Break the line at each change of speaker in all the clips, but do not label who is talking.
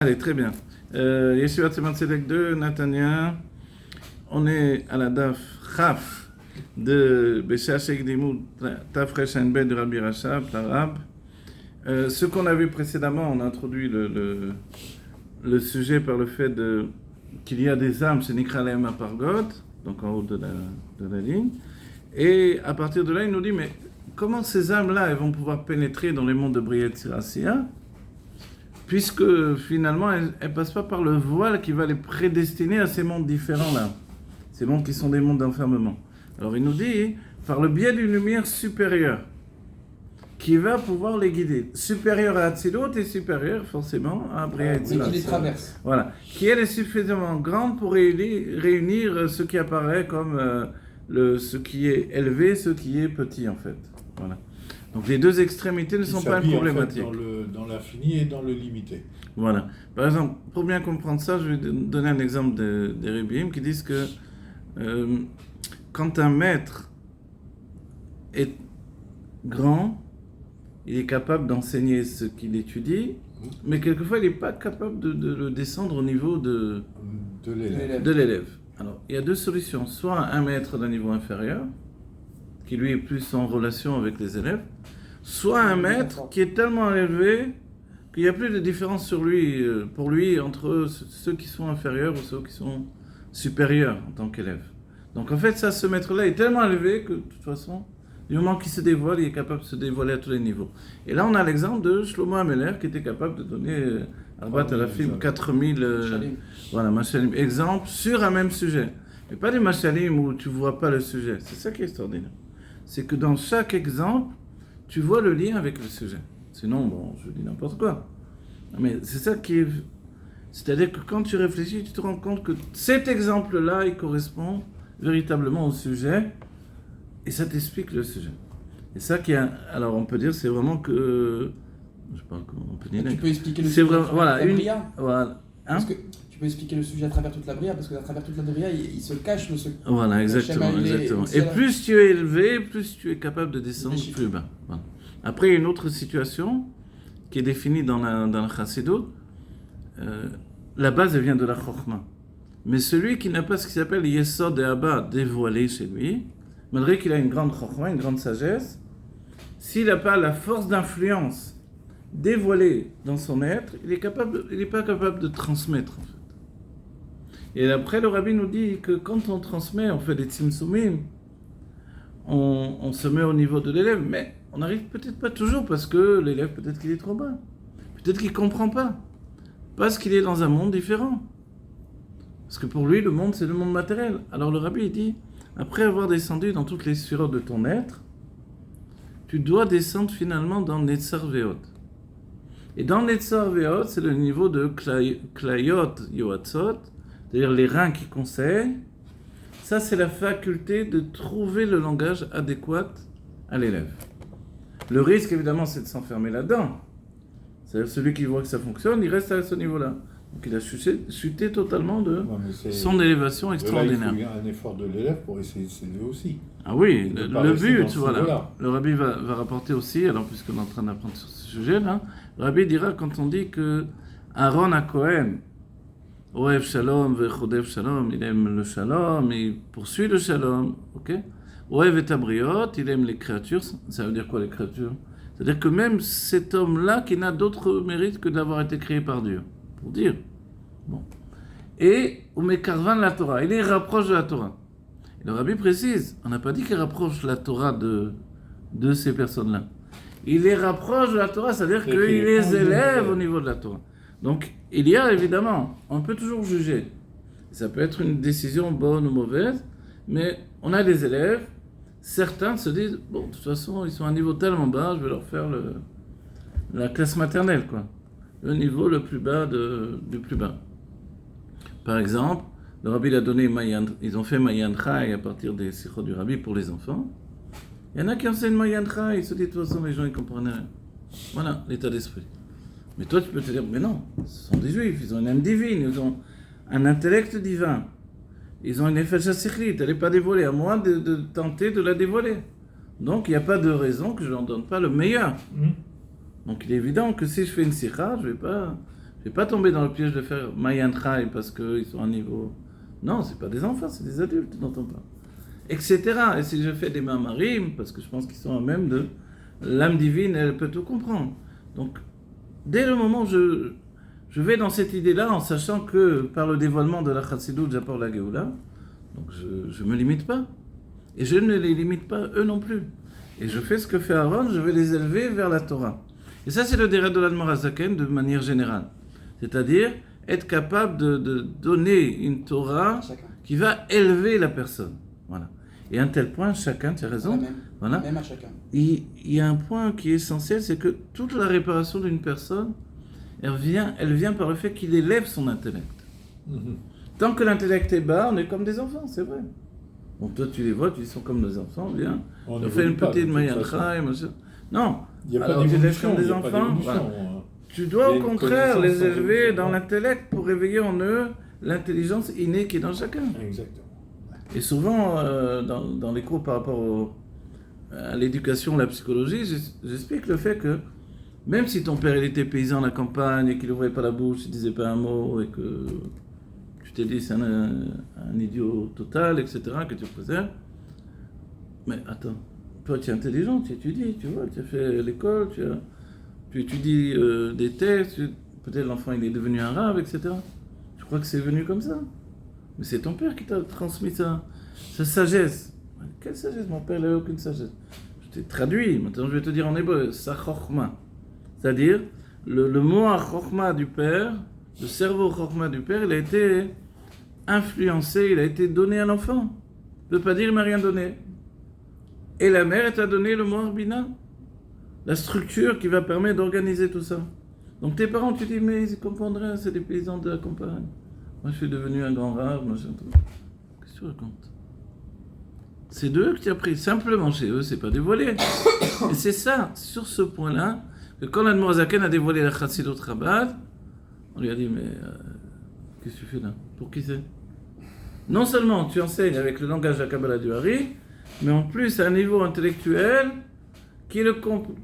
Allez, très bien. Yeshivat Tzemach Tzedek 2, Natania. On est à la Daf Chaf de Beshash Ekdimut Taf Resh Ain Bet de Rabbi Rashab, Tarab. Ce qu'on a vu précédemment, on a introduit le sujet par le fait qu'il y a des âmes, c'est Nikra Lehem Apargot, donc en haut de la ligne. Et à partir de là, il nous dit, mais comment ces âmes-là, elles vont pouvoir pénétrer dans les mondes de Briet Sirassia, puisque finalement, elles ne passent pas par le voile qui va les prédestiner à ces mondes différents-là. Ces mondes qui sont des mondes d'enfermement. Alors il nous dit, par le biais d'une lumière supérieure, qui va pouvoir les guider. Supérieure à Hatzilut et supérieure forcément à Briet Sirassia.
Oui, qui les traverse.
Voilà. Qui elle est suffisamment grande pour réunir ce qui apparaît comme ce qui est élevé, ce qui est petit en fait. Voilà. Donc les deux extrémités ne sont pas problématiques.
En fait, dans l'infini et dans le limité.
Voilà. Par exemple, pour bien comprendre ça, je vais donner un exemple des Rebbeim qui disent que quand un maître est grand, il est capable d'enseigner ce qu'il étudie, mais quelquefois il n'est pas capable de le descendre au niveau de l'élève. Alors, il y a deux solutions. Soit un maître d'un niveau inférieur, qui lui est plus en relation avec les élèves, soit un maître qui est tellement élevé qu'il n'y a plus de différence pour lui entre ceux qui sont inférieurs ou ceux qui sont supérieurs en tant qu'élèves. Donc en fait, ce maître-là est tellement élevé que de toute façon, du moment qu'il se dévoile, il est capable de se dévoiler à tous les niveaux. Et là, on a l'exemple de Shlomo Ameler qui était capable de donner Arbat Alafim 4000 Mashalim. Exemple sur un même sujet. Mais pas des Mashalim où tu ne vois pas le sujet. C'est ça qui est extraordinaire. C'est que dans chaque exemple, tu vois le lien avec le sujet. Sinon, bon, je dis n'importe quoi. Mais c'est ça qui est... C'est-à-dire que quand tu réfléchis, tu te rends compte que cet exemple-là, il correspond véritablement au sujet, et ça t'explique le sujet. Et ça qui est... Alors, on peut dire, c'est vraiment que... Je sais pas comment on peut dire...
Tu peux expliquer le sujet
vraiment,
à travers la Bria.
Voilà. Hein?
Parce que tu peux expliquer le sujet à travers toute la Bria, parce qu'à travers toute la Bria, il se cache le secret.
Voilà, exactement. Et plus tu es élevé, plus tu es capable de descendre plus bas. Voilà. Après, il y a une autre situation qui est définie dans la Chassidut. La base, elle vient de la Chokhmah. Mais celui qui n'a pas ce qui s'appelle Yesod et Abba dévoilé chez lui, malgré qu'il a une grande Chokhmah, une grande sagesse, s'il n'a pas la force d'influence dévoilée dans son être, il n'est pas capable de transmettre en fait. Et après, le Rabbi nous dit que quand on transmet, on fait des tzimtzumim, on se met au niveau de l'élève, mais on n'arrive peut-être pas toujours parce que l'élève, peut-être qu'il est trop bas. Peut-être qu'il ne comprend pas. Parce qu'il est dans un monde différent. Parce que pour lui, le monde, c'est le monde matériel. Alors le Rabbi, il dit, après avoir descendu dans toutes les sphères de ton être, tu dois descendre finalement dans Netzar Ve'od. Et dans Netzar Ve'od, c'est le niveau de Klayot Yoatzot, c'est-à-dire les reins qui conseillent. Ça, c'est la faculté de trouver le langage adéquat à l'élève. Le risque, évidemment, c'est de s'enfermer là-dedans. C'est-à-dire celui qui voit que ça fonctionne, il reste à ce niveau-là. Donc il a chuté totalement de son élévation extraordinaire.
Il y a un effort de l'élève pour essayer de s'élever aussi.
Ah oui, le but, voilà. Le Rabbi va rapporter aussi, alors puisqu'on est en train d'apprendre sur ce sujet-là, le Rabbi dira quand on dit que Aaron à Cohen, Oev Shalom, Vechodev Shalom, il aime le Shalom, il poursuit le Shalom, ok? Oev et Abriot, il aime les créatures, ça veut dire quoi les créatures? C'est-à-dire que même cet homme-là qui n'a d'autre mérite que d'avoir été créé par Dieu, pour dire. Bon. Et Umekarvan la Torah, il les rapproche de la Torah. Et le Rabbi précise, on n'a pas dit qu'il rapproche la Torah de ces personnes-là. Il les rapproche de la Torah, c'est-à-dire qu'il les élève au niveau de la Torah. Donc, il y a évidemment, on peut toujours juger. Ça peut être une décision bonne ou mauvaise, mais on a des élèves, certains se disent, bon, de toute façon, ils sont à un niveau tellement bas, je vais leur faire la classe maternelle, quoi. Le niveau le plus bas du plus bas. Par exemple, le Rabbi a donné ils ont fait Mayan Chai à partir des sikhot du Rabbi pour les enfants. Il y en a qui enseignent Mayan Chai, ils se disent, de toute façon, les gens, ils comprennent rien. Voilà, l'état d'esprit. Mais toi, tu peux te dire, mais non, ce sont des juifs, ils ont une âme divine, ils ont un intellect divin. Ils ont une Nefesh HaSichlit, elle n'est pas dévoilée, à moins de tenter de la dévoiler. Donc, il n'y a pas de raison que je ne leur donne pas le meilleur. Donc, il est évident que si je fais une sikha, je ne vais pas Je vais pas tomber dans le piège de faire Mayan Chai parce qu'ils sont à un niveau. Non, c'est pas des enfants, c'est des adultes dont on parle. Etc. Et si je fais des mamarim, parce que je pense qu'ils sont à même de. L'âme divine, elle peut tout comprendre. Donc, dès le moment où je vais dans cette idée-là, en sachant que par le dévoilement de la Chassidut, j'apporte la Géoula, donc je me limite pas. Et je ne les limite pas, eux non plus. Et je fais ce que fait Aaron, je vais les élever vers la Torah. Et ça, c'est le dérèt de l'Admor HaZaken de manière générale. C'est-à-dire être capable de donner une Torah qui va élever la personne. Voilà. Et à un tel point, chacun, tu as raison.
Même,
voilà.
Même à chacun.
Il y a un point qui est essentiel, c'est que toute la réparation d'une personne, elle vient par le fait qu'il élève son intellect. Tant que l'intellect est bas, on est comme des enfants, c'est vrai. Donc toi, tu les vois, ils sont comme des enfants, bien. On fait une petite Mayancha, non.
Il n'y a
alors
pas
tu les laisses
d'évolution.
comme des enfants. Voilà. Tu dois au contraire les élever dans l'intellect pour réveiller en eux l'intelligence innée qui est dans chacun.
Exactement.
Et souvent, dans les cours par rapport à l'éducation, la psychologie, j'explique le fait que même si ton père il était paysan à la campagne et qu'il n'ouvrait pas la bouche, il ne disait pas un mot et que tu t'es dit c'est un idiot total, etc., que tu préserves, mais attends, toi tu es intelligent, tu étudies, tu vois, tu as fait l'école, tu étudies des textes, peut-être l'enfant il est devenu arabe, etc. Tu crois que c'est venu comme ça? Mais c'est ton père qui t'a transmis sa sagesse. Quelle sagesse? Mon père n'a aucune sagesse. Je t'ai traduit, maintenant je vais te dire en hébreu, sa chorma. C'est-à-dire, le mot chorma du père, le cerveau chorma du père, il a été influencé, il a été donné à l'enfant. Ne veut pas dire qu'il m'a rien donné. Et la mère, elle t'a donné le mot arbina, la structure qui va permettre d'organiser tout ça. Donc tes parents, tu dis, mais ils comprendraient, c'est des paysans de la campagne. Moi, je suis devenu un grand rare, machin. Qu'est-ce que tu racontes? C'est d'eux que tu as pris. Simplement chez eux, c'est pas dévoilé. Et c'est ça, sur ce point-là, que quand l'Admor HaZaken a dévoilé la Chassidut Chabad, on lui a dit, mais qu'est-ce que tu fais là? Pour qui c'est? Non seulement tu enseignes avec le langage de la Kabbalah du Hari, mais en plus à un niveau intellectuel qui est le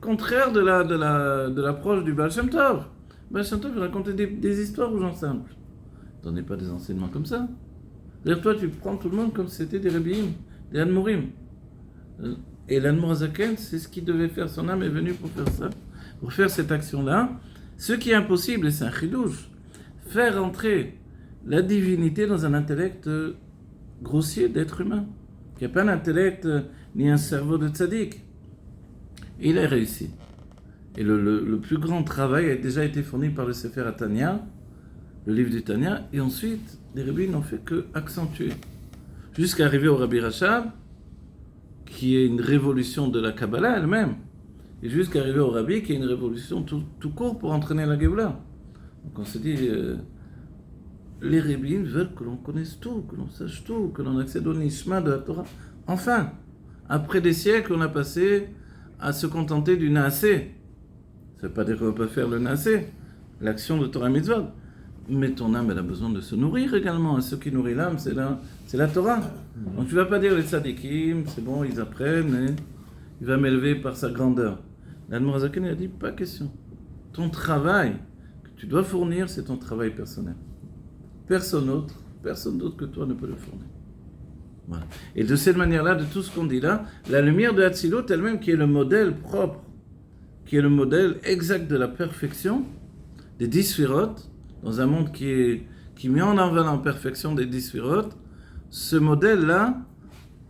contraire de l'approche du Baal Shem Tov. Baal Shem Tov, il racontait des histoires aux gens simples. Donnez pas des enseignements comme ça. C'est-à-dire, toi, tu prends tout le monde comme si c'était des Rebbeim, des Admorim. Et l'Admor HaZaken, c'est ce qu'il devait faire. Son âme est venue pour faire ça, pour faire cette action-là. Ce qui est impossible, et c'est un chidouche, faire entrer la divinité dans un intellect grossier d'être humain. Il n'y a pas un intellect ni un cerveau de tzaddik. Et il a réussi. Et le plus grand travail a déjà été fourni par le Sefer HaTanya, le livre du Tanya, et ensuite, les rabbis n'ont fait que accentuer. Jusqu'à arriver au Rabbi Rachab, qui est une révolution de la Kabbalah elle-même, et jusqu'à arriver au Rabbi, qui est une révolution tout court pour entraîner la Géoula. Donc on se dit, les rabbins veulent que l'on connaisse tout, que l'on sache tout, que l'on accède au nishma de la Torah. Enfin, après des siècles, on a passé à se contenter du naasé. Ça ne veut pas dire qu'on ne va pas faire le naasé, l'action de Torah Mitzvot. Mais ton âme, elle a besoin de se nourrir également. Et ce qui nourrit l'âme, c'est la Torah. Donc tu ne vas pas dire les tzadikim, c'est bon, ils apprennent, et il va m'élever par sa grandeur. L'Admor HaZaken a dit, pas question. Ton travail que tu dois fournir, c'est ton travail personnel. Personne d'autre que toi ne peut le fournir. Voilà. Et de cette manière-là, de tout ce qu'on dit là, la lumière de Hatzilut elle-même, qui est le modèle propre, qui est le modèle exact de la perfection, des 10 sphirotes, dans un monde qui met en avant la perfection des 10 sphirotes, ce modèle-là,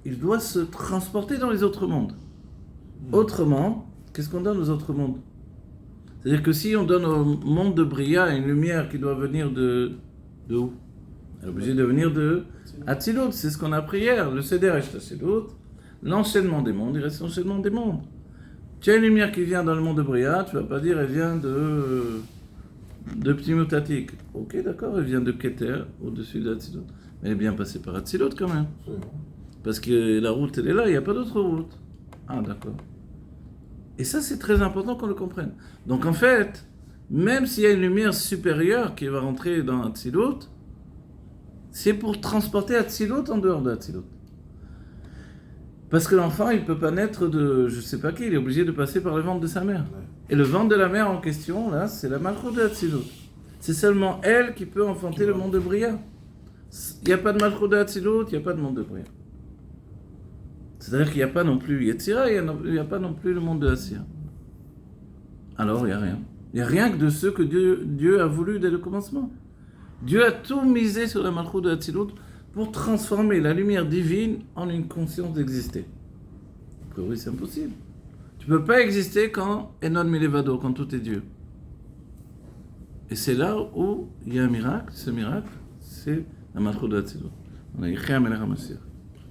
il doit se transporter dans les autres mondes. Autrement, qu'est-ce qu'on donne aux autres mondes? C'est-à-dire que si on donne au monde de Bria une lumière qui doit venir de où? Elle est obligée de venir de Hatzilut, c'est ce qu'on a appris hier, le Seder Esh Hatzilut, l'enchaînement des mondes, il reste l'enchaînement des mondes. Tu as une lumière qui vient dans le monde de Bria, tu ne vas pas dire elle vient de Ptimutatik. Ok, d'accord, elle vient de Keter, au-dessus de Hatzilut. Mais elle est bien passée par Hatzilut quand même. Parce que la route, elle est là, il n'y a pas d'autre route. Ah, d'accord. Et ça, c'est très important qu'on le comprenne. Donc en fait, même s'il y a une lumière supérieure qui va rentrer dans Hatzilut, c'est pour transporter Hatzilut en dehors de Hatzilut. Parce que l'enfant, il ne peut pas naître de je ne sais pas qui, il est obligé de passer par le ventre de sa mère. Et le ventre de la mère en question, là, c'est la malchoute de Hatzilut. c'est seulement elle qui peut enfanter le monde de Bria. Il n'y a pas de Malchut de Hatzilut, il n'y a pas de monde de Bria. C'est-à-dire qu'il n'y a pas non plus Yetzira, il n'y a pas non plus le monde de Assia. Alors, il n'y a rien. Il n'y a rien que de ce que Dieu a voulu dès le commencement. Dieu a tout misé sur la Malchut de Hatzilut pour transformer la lumière divine en une conscience d'exister. A priori, c'est impossible. Tu ne peux pas exister quand Enon Milevado, quand tout est Dieu. Et c'est là où il y a un miracle. Ce miracle, c'est la Malchut de Hatzilut. On a écrit un Melech HaMashiach.